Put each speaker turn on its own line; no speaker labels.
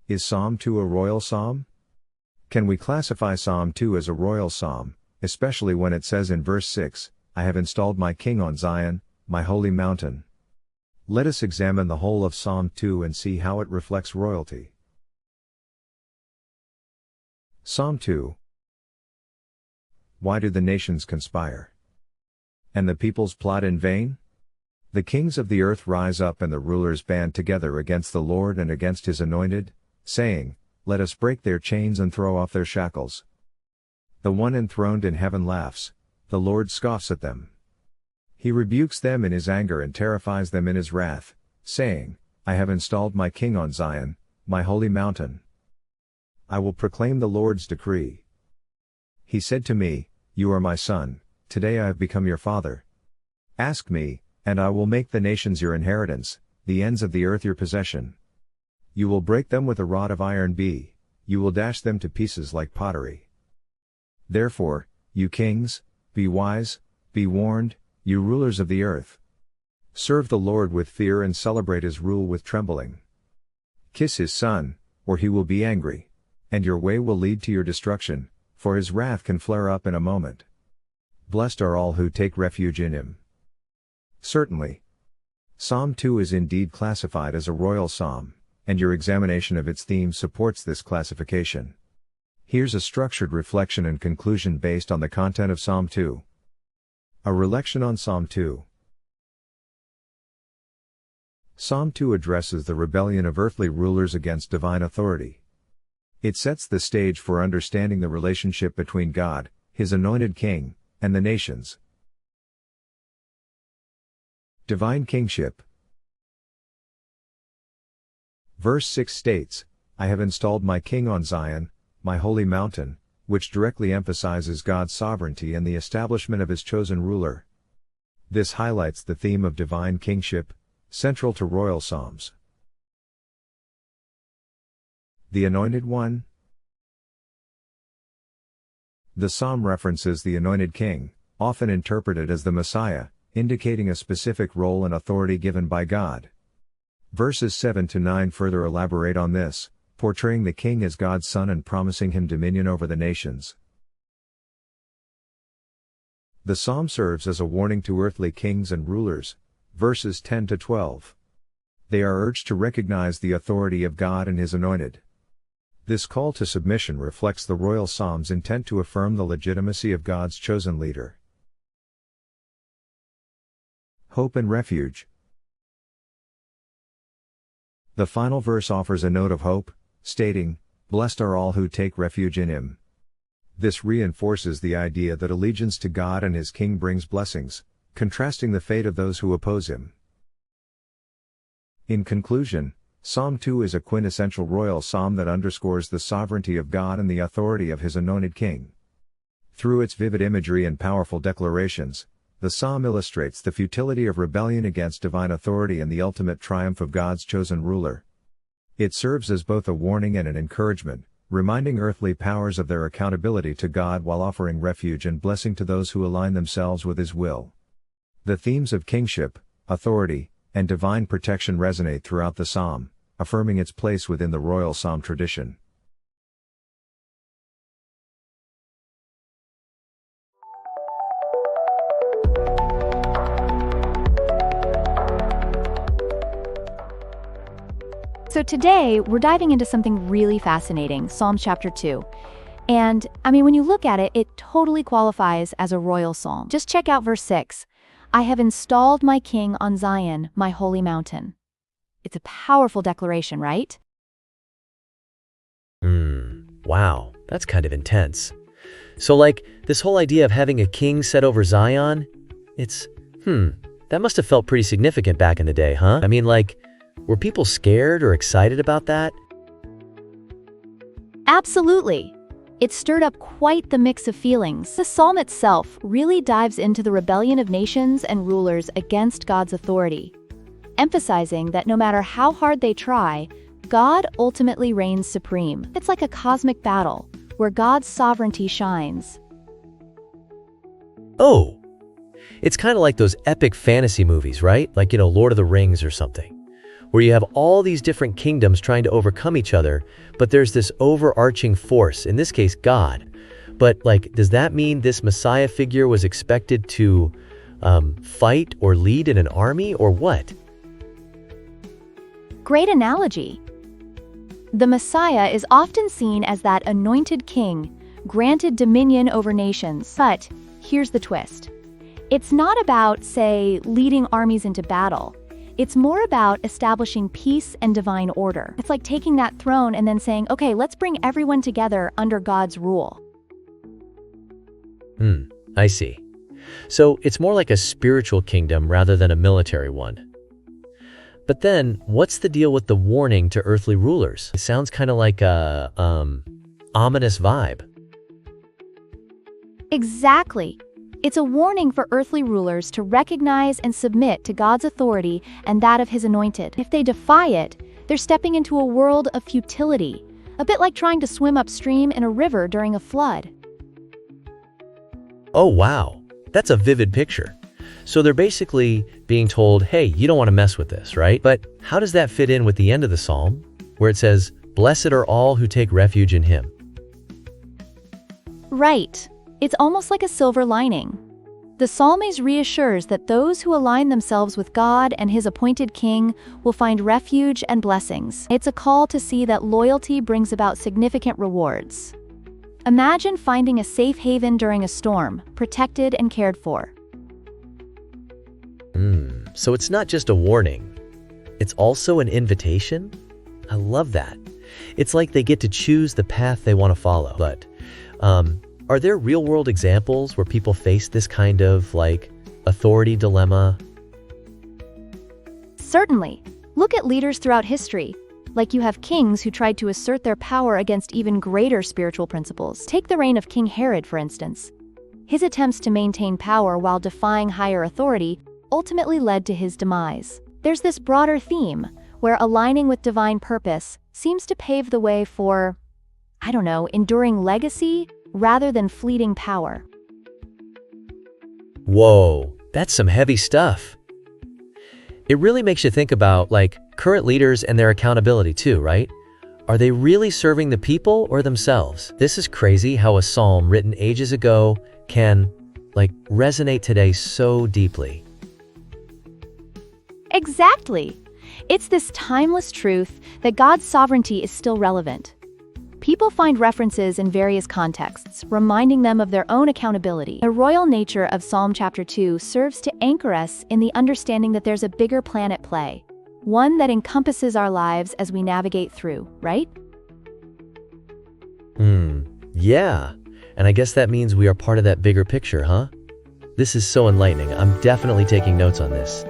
Is Psalm 2 a royal psalm? Can we classify Psalm 2 as a royal psalm, especially when it says in verse 6, I have installed my king on Zion, my holy mountain? Let us examine the whole of Psalm 2 and see how it reflects royalty. Psalm 2. Why do the nations conspire? And the peoples plot in vain? The kings of the earth rise up and the rulers band together against the Lord and against his anointed, saying, Let us break their chains and throw off their shackles. The one enthroned in heaven laughs, the Lord scoffs at them. He rebukes them in his anger and terrifies them in his wrath, saying, I have installed my king on Zion, my holy mountain. I will proclaim the Lord's decree. He said to me, You are my son, today I have become your father. Ask me, and I will make the nations your inheritance, the ends of the earth your possession. You will break them with a rod of iron. You will dash them to pieces like pottery. Therefore, you kings, be wise, be warned, you rulers of the earth. Serve the Lord with fear and celebrate his rule with trembling. Kiss his son, or he will be angry, and your way will lead to your destruction, for his wrath can flare up in a moment. Blessed are all who take refuge in him. Certainly. Psalm 2 is indeed classified as a royal psalm, and your examination of its theme supports this classification. Here's a structured reflection and conclusion based on the content of Psalm 2. A reflection on Psalm 2. Psalm 2 addresses the rebellion of earthly rulers against divine authority. It sets the stage for understanding the relationship between God, his anointed king, and the nations. Divine kingship. Verse 6 states, I have installed my king on Zion, my holy mountain, which directly emphasizes God's sovereignty and the establishment of his chosen ruler. This highlights the theme of divine kingship, central to royal psalms. The Anointed One. The psalm references the anointed king, often interpreted as the Messiah, indicating a specific role and authority given by God. Verses 7 to 9 further elaborate on this, portraying the king as God's son and promising him dominion over the nations. The psalm serves as a warning to earthly kings and rulers, verses 10 to 12. They are urged to recognize the authority of God and his anointed. This call to submission reflects the royal psalm's intent to affirm the legitimacy of God's chosen leader. Hope and refuge. The final verse offers a note of hope, stating, Blessed are all who take refuge in him. This reinforces the idea that allegiance to God and his king brings blessings, contrasting the fate of those who oppose him. In conclusion, Psalm 2 is a quintessential royal psalm that underscores the sovereignty of God and the authority of his anointed king. Through its vivid imagery and powerful declarations, the psalm illustrates the futility of rebellion against divine authority and the ultimate triumph of God's chosen ruler. It serves as both a warning and an encouragement, reminding earthly powers of their accountability to God while offering refuge and blessing to those who align themselves with his will. The themes of kingship, authority, and divine protection resonate throughout the psalm, affirming its place within the royal psalm tradition.
So today, we're diving into something really fascinating, Psalm chapter 2. And, when you look at it, it totally qualifies as a royal psalm. Just check out verse 6. I have installed my king on Zion, my holy mountain. It's a powerful declaration, right?
Wow, that's kind of intense. So this whole idea of having a king set over Zion, that must have felt pretty significant back in the day, huh? Were people scared or excited about that?
Absolutely. It stirred up quite the mix of feelings. The psalm itself really dives into the rebellion of nations and rulers against God's authority, emphasizing that no matter how hard they try, God ultimately reigns supreme. It's like a cosmic battle, where God's sovereignty shines.
Oh, it's kind of like those epic fantasy movies, right? Lord of the Rings or something. where you have all these different kingdoms trying to overcome each other, but there's this overarching force, in this case, God. But like, does that mean this Messiah figure was expected to fight or lead in an army, or what?
Great analogy. The Messiah is often seen as that anointed king, granted dominion over nations. But here's the twist. It's not about, say, leading armies into battle. It's more about establishing peace and divine order. It's like taking that throne and then saying, okay, let's bring everyone together under God's rule.
I see. So it's more like a spiritual kingdom rather than a military one. But then, what's the deal with the warning to earthly rulers? It sounds kind of like a, ominous vibe.
Exactly. It's a warning for earthly rulers to recognize and submit to God's authority and that of His anointed. If they defy it, they're stepping into a world of futility, a bit like trying to swim upstream in a river during a flood.
Oh, wow. That's a vivid picture. So they're basically being told, hey, you don't want to mess with this, right? But how does that fit in with the end of the psalm, where it says, blessed are all who take refuge in Him?
Right. It's almost like a silver lining. The psalmist reassures that those who align themselves with God and His appointed king will find refuge and blessings. It's a call to see that loyalty brings about significant rewards. Imagine finding a safe haven during a storm, protected and cared for.
So it's not just a warning. It's also an invitation? I love that. It's like they get to choose the path they want to follow. But are there real-world examples where people face this kind of, like, authority dilemma?
Certainly. Look at leaders throughout history. Like you have kings who tried to assert their power against even greater spiritual principles. Take the reign of King Herod, for instance. His attempts to maintain power while defying higher authority ultimately led to his demise. There's this broader theme, where aligning with divine purpose seems to pave the way for, enduring legacy rather than fleeting power.
Whoa, that's some heavy stuff. It really makes you think about, like, current leaders and their accountability too, right? Are they really serving the people or themselves? This is crazy how a psalm written ages ago can, resonate today so deeply.
Exactly. It's this timeless truth that God's sovereignty is still relevant. People find references in various contexts, reminding them of their own accountability. The royal nature of Psalm chapter 2 serves to anchor us in the understanding that there's a bigger plan at play, one that encompasses our lives as we navigate through, right?
Yeah. And I guess that means we are part of that bigger picture, huh? This is so enlightening. I'm definitely taking notes on this.